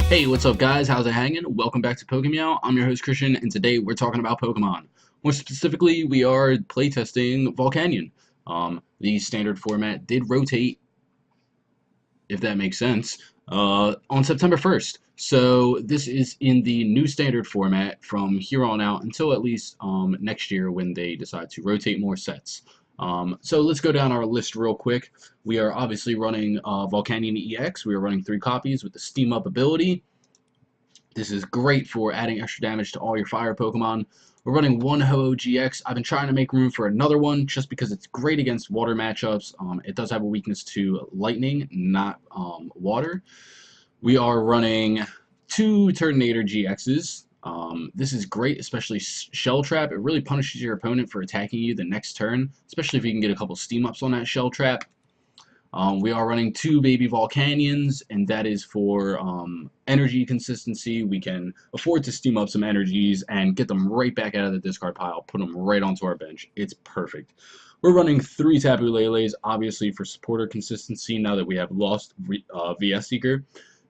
Hey, what's up guys? How's it hanging? Welcome back to Pokemon. I'm your host Christian, and today we're talking about Pokemon. More specifically, we are playtesting Volcanion. The standard format did rotate, if that makes sense, on September 1st. So this is in the new standard format from here on out until at least next year when they decide to rotate more sets. So let's go down our list real quick. We are obviously running Volcanion EX. We are running 3 copies with the Steam Up ability. This is great for adding extra damage to all your fire Pokemon. We're running one Ho-Oh GX. I've been trying to make room for another one just because it's great against water matchups. It does have a weakness to lightning, not water. We are running 2 Turtonator GXs. This is great, especially Shell Trap. It really punishes your opponent for attacking you the next turn, especially if you can get a couple Steam Ups on that Shell Trap. We are running 2 baby Volcanions, and that is for energy consistency. We can afford to steam up some energies and get them right back out of the discard pile, put them right onto our bench. It's perfect. We're running 3 Tapu Lele's, obviously for supporter consistency now that we have lost VS Seeker.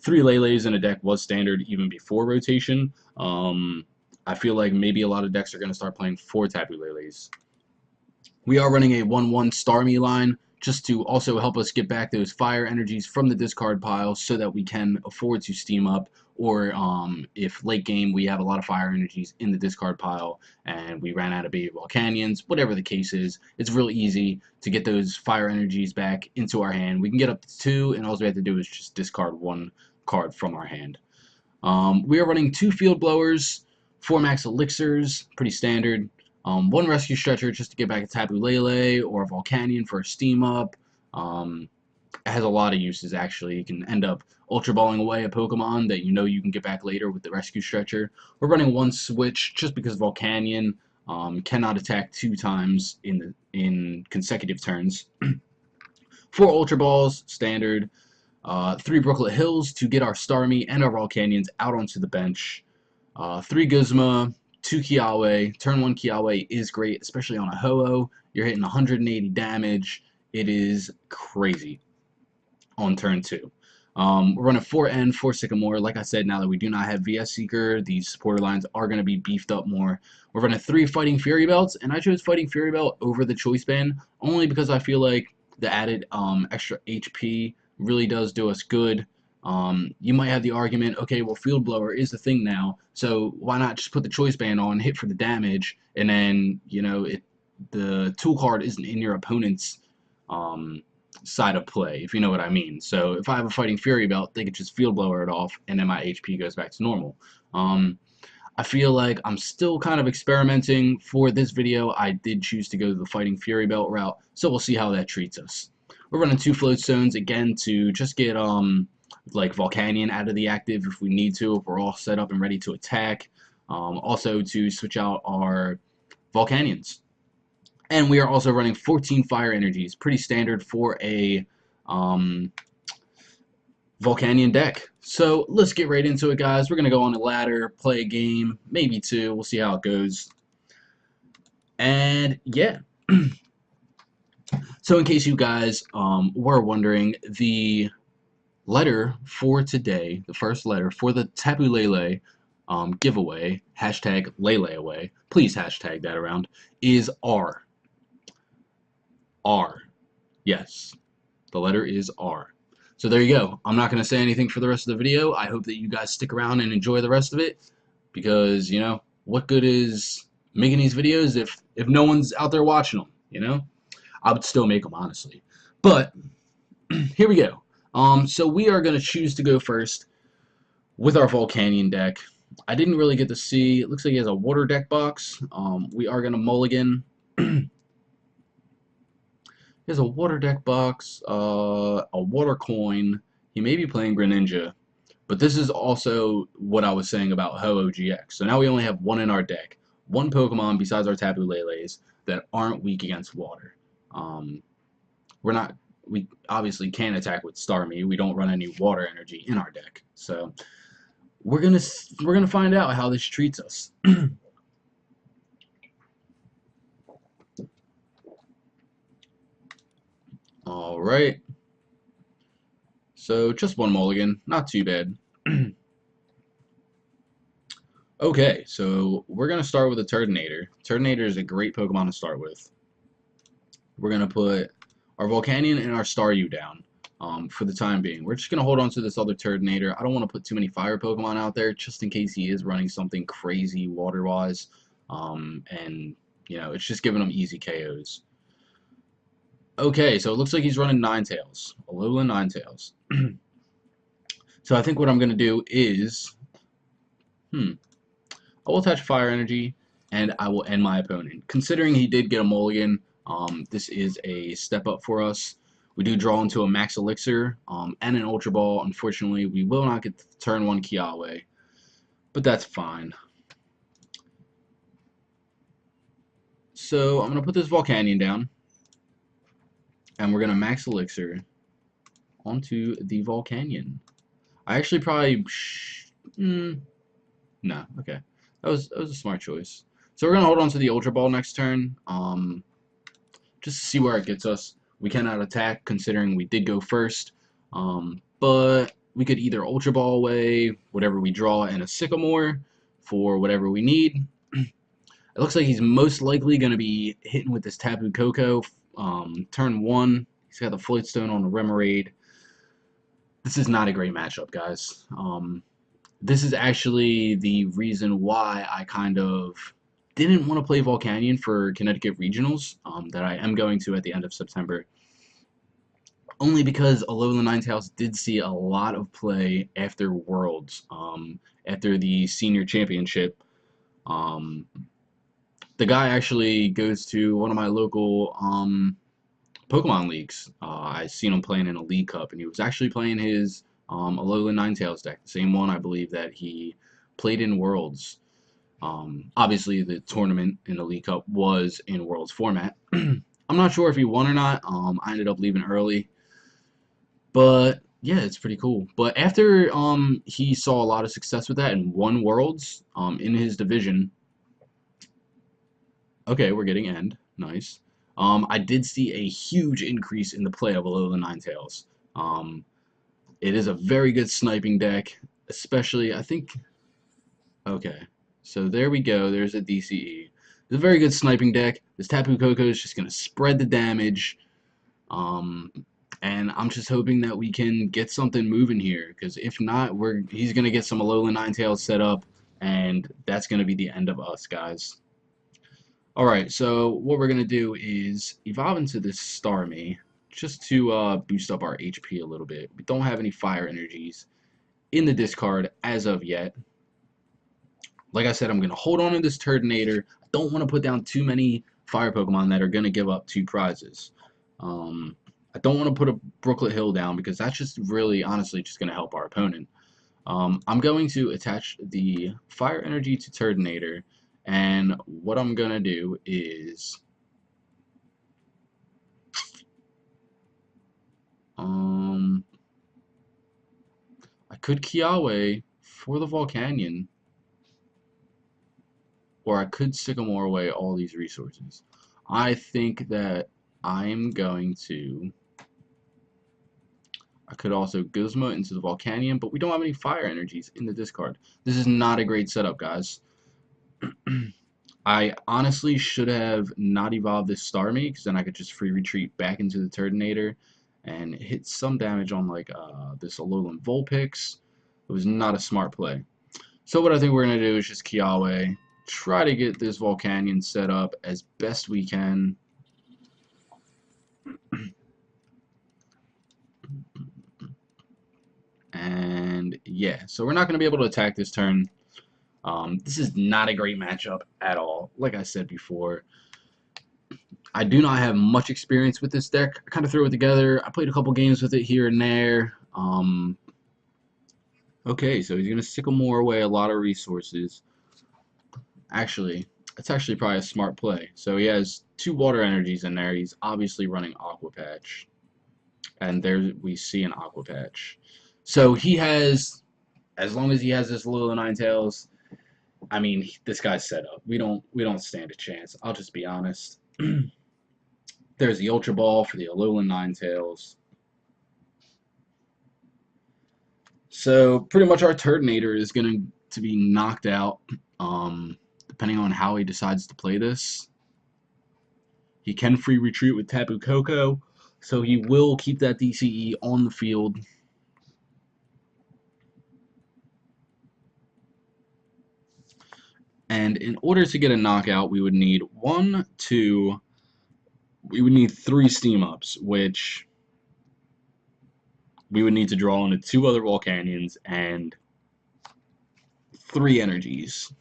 3 Lele's in a deck was standard even before rotation. I feel like maybe a lot of decks are going to start playing 4 Tapu Lele's. We are running a 1/1 Starmie line, just to also help us get back those fire energies from the discard pile so that we can afford to steam up, or if late game we have a lot of fire energies in the discard pile and we ran out of baby Volcanions, whatever the case is, it's real easy to get those fire energies back into our hand. We can get up to 2, and all we have to do is just discard 1 card from our hand. We are running 2 Field Blowers, 4 Max Elixirs, pretty standard. 1 Rescue Stretcher just to get back a Tapu Lele or a Volcanion for a Steam Up. It has a lot of uses actually. You can end up Ultra Balling away a Pokemon that you know you can get back later with the Rescue Stretcher. We're running 1 Switch just because Volcanion cannot attack 2 times in consecutive turns. 4 Ultra Balls, standard. 3 Brooklet Hills to get our Starmie and our Volcanions out onto the bench. 3 Guzma, 2 Kiawe. Turn 1 Kiawe is great, especially on a Ho-Oh. You're hitting 180 damage. It is crazy on turn 2. We're running 4 N, 4 Sycamore. Like I said, now that we do not have VS Seeker, these supporter lines are going to be beefed up more. We're running 3 Fighting Fury Belts, and I chose Fighting Fury Belt over the Choice Band only because I feel like the added extra HP really does do us good. You might have the argument, okay, well, Field Blower is the thing now, so why not just put the Choice Band on, hit for the damage, and then, you know, the tool card isn't in your opponent's side of play, if you know what I mean. So if I have a Fighting Fury Belt, they could just Field Blower it off, and then my HP goes back to normal. I feel like I'm still kind of experimenting. For this video, I did choose to go the Fighting Fury Belt route, so we'll see how that treats us. We're running 2 Float Stones, again, to just get like Volcanion out of the active if we need to, if we're all set up and ready to attack. Also to switch out our Volcanions. And we are also running 14 Fire Energies, pretty standard for a Volcanion deck. So let's get right into it, guys. We're going to go on the ladder, play a game, maybe 2. We'll see how it goes. And yeah. So in case you guys were wondering, the letter for today, the first letter for the Tapu Lele giveaway, hashtag Leleaway, please hashtag that around, is R. R. Yes, the letter is R. So there you go. I'm not going to say anything for the rest of the video. I hope that you guys stick around and enjoy the rest of it, because, you know, what good is making these videos if no one's out there watching them, you know? I would still make them, honestly. But here we go. So we are going to choose to go first with our Volcanion deck. I didn't really get to see, it looks like he has a water deck box. We are going to mulligan. He has a water deck box, a water coin. He may be playing Greninja. But this is also what I was saying about Ho-Oh GX. So now we only have 1 in our deck. 1 Pokemon besides our Tapu Lele's that aren't weak against water. We obviously can't attack with Starmie. We don't run any water energy in our deck. So we're gonna find out how this treats us. All right. So just 1 mulligan, not too bad. Okay, so we're gonna start with a Turtonator. Turtonator is a great Pokemon to start with. We're gonna put our Volcanion and our Staryu down for the time being. We're just gonna hold on to this other Turtonator. I don't want to put too many fire Pokemon out there, just in case he is running something crazy water-wise, and you know it's just giving him easy KOs. Okay, so it looks like he's running Ninetales, Alolan Ninetales. So I think what I'm gonna do is, I will attach Fire Energy, and I will end my opponent. Considering he did get a mulligan, this is a step up for us. We do draw into a Max Elixir and an Ultra Ball. Unfortunately, we will not get the turn 1 Kiawe, but that's fine. So I'm going to put this Volcanion down, and we're going to Max Elixir onto the Volcanion. I actually probably... no, okay. That was a smart choice. So we're going to hold on to the Ultra Ball next turn. Just to see where it gets us. We cannot attack considering we did go first, but we could either Ultra Ball away whatever we draw and a Sycamore for whatever we need. It looks like he's most likely going to be hitting with this Tapu Koko. Turn 1, he's got the Float Stone on the Remoraid. This is not a great matchup, guys. This is actually the reason why I kind of didn't want to play Volcanion for Connecticut Regionals that I am going to at the end of September. Only because Alolan Ninetales did see a lot of play after Worlds, after the Senior Championship. The guy actually goes to one of my local Pokemon leagues. I seen him playing in a League Cup, and he was actually playing his Alolan Ninetales deck, the same one I believe that he played in Worlds. Obviously, the tournament in the League Cup was in Worlds format. I'm not sure if he won or not. I ended up leaving early, but yeah, it's pretty cool. But after he saw a lot of success with that and won Worlds in his division. Okay, we're getting end. Nice. I did see a huge increase in the play of Alolan Ninetales. It is a very good sniping deck, especially I think. Okay, so there we go. There's a DCE. It's a very good sniping deck. This Tapu Koko is just gonna spread the damage. Um, and I'm just hoping that we can get something moving here, because if not, he's gonna get some Alolan Ninetales set up, and that's gonna be the end of us, guys. Alright, so what we're gonna do is evolve into this Starmie, just to boost up our HP a little bit. We don't have any fire energies in the discard as of yet. Like I said, I'm gonna hold on to this Turtonator. I don't want to put down too many fire Pokemon that are gonna give up 2 prizes. I don't want to put a Brooklet Hill down because that's just really, honestly, just gonna help our opponent. I'm going to attach the fire energy to Turtonator, and what I'm gonna do is I could Kiawe for the Volcanion, or I could Sycamore away all these resources. I think that I'm going to. I could also Guzma into the Volcanion, but we don't have any fire energies in the discard. This is not a great setup, guys. I honestly should have not evolved this Starmie, because then I could just free retreat back into the Turtonator and hit some damage on like this Alolan Vulpix. It was not a smart play. So what I think we're going to do is just Kiawe, try to get this Volcanion set up as best we can. And yeah, so we're not going to be able to attack this turn. This is not a great matchup at all. Like I said before, I do not have much experience with this deck. I kind of threw it together. I played a couple games with it here and there. Okay, so he's going to Sycamore away a lot of resources. Actually, it's actually probably a smart play. So he has 2 water energies in there. He's obviously running Aqua Patch. And there we see an Aqua Patch. So he has, as long as he has this little Ninetales, I mean, this guy's set up. We don't stand a chance. I'll just be honest. There's the Ultra Ball for the Alolan Ninetales. So pretty much our Turtonator is going to be knocked out. Depending on how he decides to play this, he can free retreat with Tapu Koko, so he will keep that DCE on the field. And in order to get a knockout, we would need we would need 3 steam ups, which we would need to draw into 2 other Volcanions and 3 energies,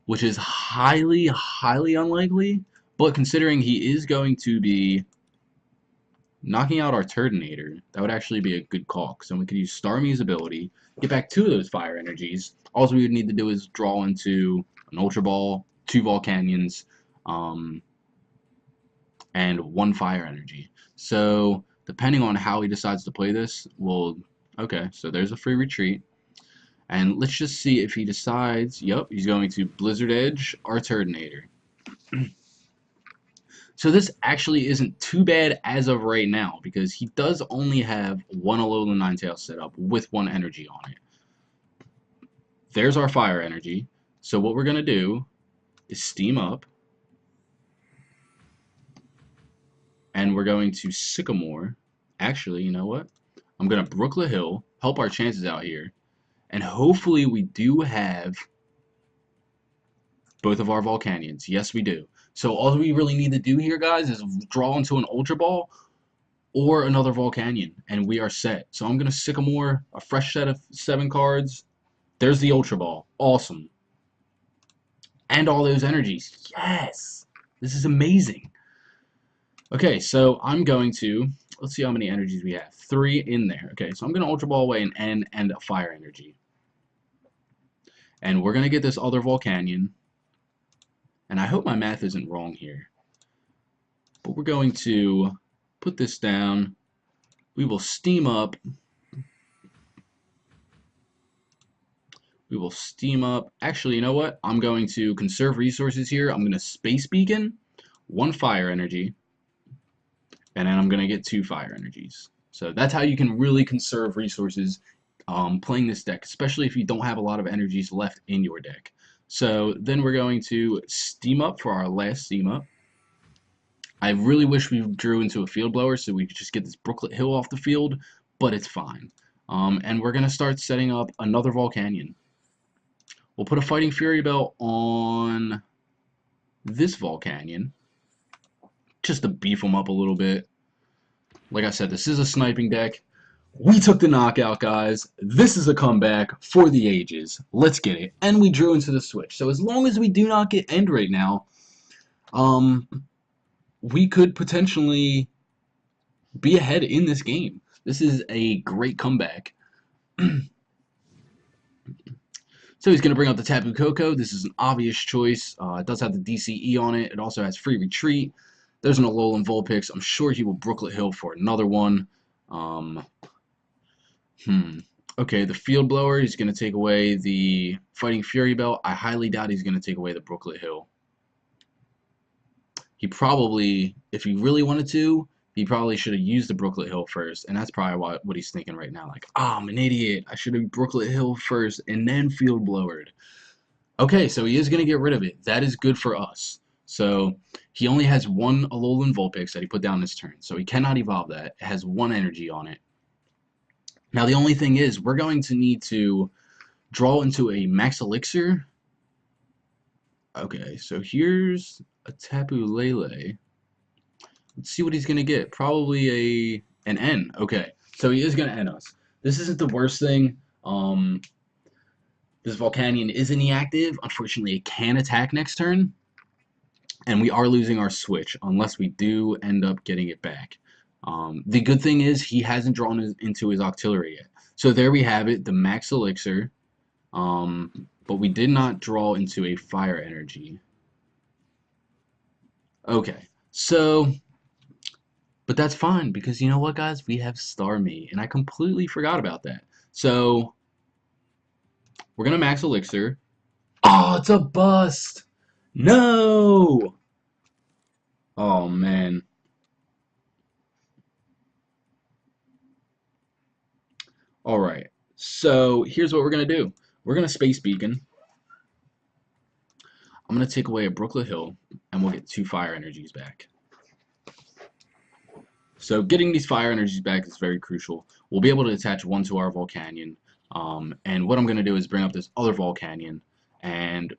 which is highly, highly unlikely. But considering he is going to be knocking out our Turtonator, that would actually be a good call. So we could use Starmie's ability, get back 2 of those fire energies. All we would need to do is draw into an Ultra Ball, 2 Volcanions, and 1 fire energy. So depending on how he decides to play this, okay, so there's a free retreat. And let's just see if he decides, yep, he's going to Blizzard Edge our Turtonator. So this actually isn't too bad as of right now, because he does only have 1 Alolan Ninetales set up with 1 energy on it. There's our fire energy. So what we're going to do is steam up. And we're going to Sycamore. Actually, you know what? I'm going to Brooklet Hill, help our chances out here. And hopefully we do have both of our Volcanions. Yes, we do. So all we really need to do here, guys, is draw into an Ultra Ball or another Volcanion, and we are set. So I'm going to Sycamore, a fresh set of 7 cards. There's the Ultra Ball. Awesome. And all those energies. Yes! This is amazing. Okay, so I'm going to, let's see how many energies we have. 3 in there. Okay, so I'm going to Ultra Ball away an N and a Fire Energy. And we're going to get this other Volcanion. And I hope my math isn't wrong here. But we're going to put this down. We will steam up. We will steam up. Actually, you know what? I'm going to conserve resources here. I'm going to Space Beacon, 1 Fire Energy. And then I'm going to get 2 fire energies. So that's how you can really conserve resources playing this deck, especially if you don't have a lot of energies left in your deck. So then we're going to steam up for our last steam up. I really wish we drew into a field blower so we could just get this Brooklet Hill off the field, but it's fine. And we're going to start setting up another Volcanion. We'll put a Fighting Fury Belt on this Volcanion, just to beef them up a little bit. Like I said, this is a sniping deck. We took the knockout, guys. This is a comeback for the ages. Let's get it. And we drew into the switch. So as long as we do not get end right now, we could potentially be ahead in this game. This is a great comeback. So he's going to bring out the Tapu Koko. This is an obvious choice. It does have the DCE on it. It also has free retreat. There's an Alolan Vulpix. I'm sure he will Brooklet Hill for another one. Okay, the Field Blower, he's going to take away the Fighting Fury Belt. I highly doubt he's going to take away the Brooklet Hill. He probably, if he really wanted to, he probably should have used the Brooklet Hill first. And that's probably what he's thinking right now. Like, I'm an idiot. I should have Brooklet Hill first and then Field Blowered. Okay, so he is going to get rid of it. That is good for us. So he only has 1 Alolan Vulpix that he put down this turn. So he cannot evolve that. It has 1 energy on it. Now the only thing is, we're going to need to draw into a Max Elixir. Okay, so here's a Tapu Lele. Let's see what he's going to get. Probably an N. Okay, so he is going to N us. This isn't the worst thing. This Volcanion is inactive. Unfortunately, it can attack next turn. And we are losing our switch unless we do end up getting it back. The good thing is he hasn't drawn into his Octillery yet. So there we have it, the Max Elixir. But we did not draw into a Fire Energy. Okay, so, but that's fine because you know what, guys? We have Starmie, and I completely forgot about that. So, we're going to Max Elixir. Oh, it's a bust! No! Oh, man. Alright, so here's what we're going to do. We're going to Space Beacon. I'm going to take away a Brooklet Hill, and we'll get 2 fire energies back. So getting these fire energies back is very crucial. We'll be able to attach 1 to our Volcanion. And what I'm going to do is bring up this other Volcanion, and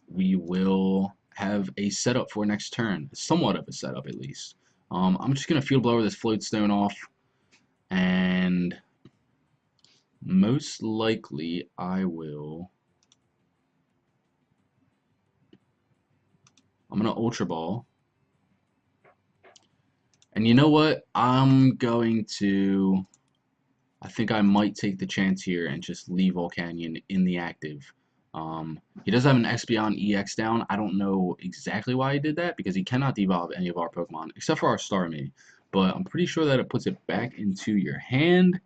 we will have a setup for next turn. Somewhat of a setup, at least. I'm just going to Field Blower this Floatstone off, and most likely I'm going to Ultra Ball. And you know what? I think I might take the chance here and just leave Volcanion in the active. He does have an Espeon EX down. I don't know exactly why he did that, because he cannot devolve any of our Pokemon, except for our Starmie. But I'm pretty sure that it puts it back into your hand.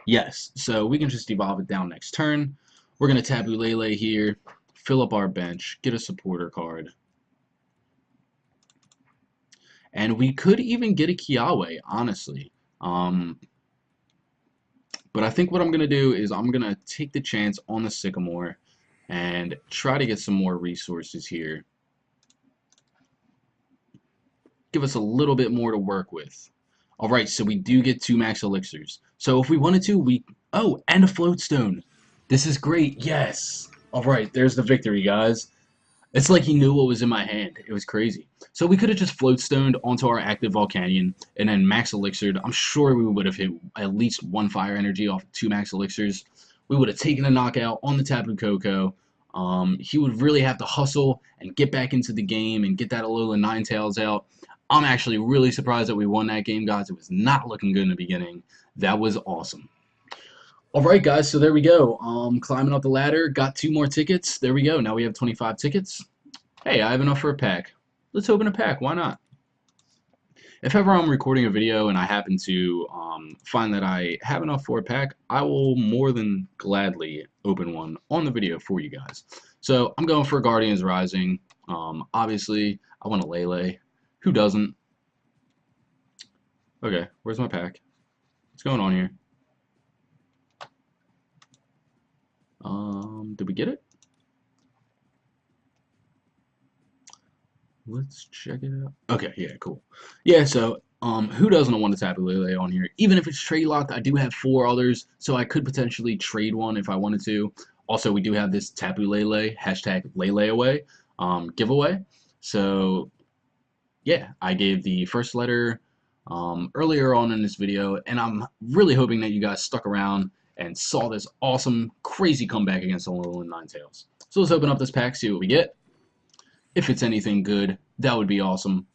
Yes, so we can just devolve it down next turn. We're going to Taboo Lele here, fill up our bench, get a supporter card. And we could even get a Kiawe, honestly. But I think what I'm going to do is I'm going to take the chance on the Sycamore and try to get some more resources here. Give us a little bit more to work with. Alright, so we do get 2 max elixirs. So if we wanted to, oh, and a Floatstone. This is great, yes! Alright, there's the victory, guys. It's like he knew what was in my hand. It was crazy. So we could have just Floatstoned onto our active Volcanion and then max elixired. I'm sure we would have hit at least 1 fire energy off 2 max elixirs. We would have taken a knockout on the Tapu Koko. He would really have to hustle and get back into the game and get that Alolan Ninetales out. I'm actually really surprised that we won that game, guys. It was not looking good in the beginning. That was awesome. Alright guys, so there we go. Climbing up the ladder, got 2 more tickets. There we go. Now we have 25 tickets. Hey, I have enough for a pack. Let's open a pack. Why not? If ever I'm recording a video and I happen to find that I have enough for a pack, I will more than gladly open one on the video for you guys. So I'm going for Guardians Rising. Obviously, I want a Lele. Who doesn't? Okay, where's my pack? What's going on here? Did we get it? Let's check it out. Okay, yeah, cool. Yeah, so who doesn't want to Tapu Lele on here? Even if it's trade locked, I do have 4 others, so I could potentially trade one if I wanted to. Also, we do have this Tapu Lele #Leleaway giveaway. So yeah, I gave the first letter earlier on in this video, and I'm really hoping that you guys stuck around and saw this awesome, crazy comeback against Alolan Ninetales. So let's open up this pack, see what we get. If it's anything good, that would be awesome.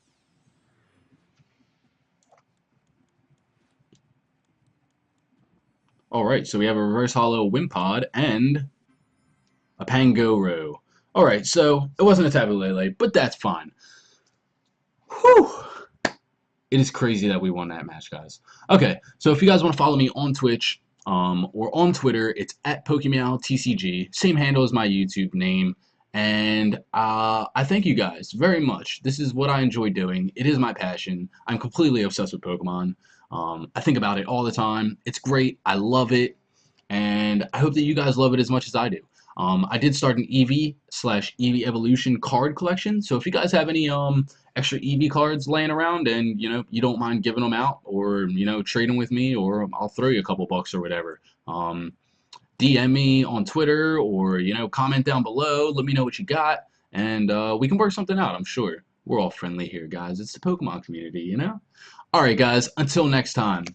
Alright, so we have a Reverse Hollow Wimpod and a Pangoro. Alright, so it wasn't a Tapu Lele, but that's fine. Whew! It is crazy that we won that match, guys. Okay, so if you guys want to follow me on Twitch or on Twitter, it's at PokemeowTCG. Same handle as my YouTube name. And I thank you guys very much. This is what I enjoy doing. It is my passion. I'm completely obsessed with Pokemon. I think about it all the time. It's great. I love it. And I hope that you guys love it as much as I do. I did start an Eevee/Eevee Evolution card collection. So if you guys have any extra Eevee cards laying around and you don't mind giving them out or trading with me, or I'll throw you a couple bucks or whatever. DM me on Twitter or comment down below. Let me know what you got, and we can work something out. I'm sure we're all friendly here, guys. It's the Pokemon community, All right, guys. Until next time.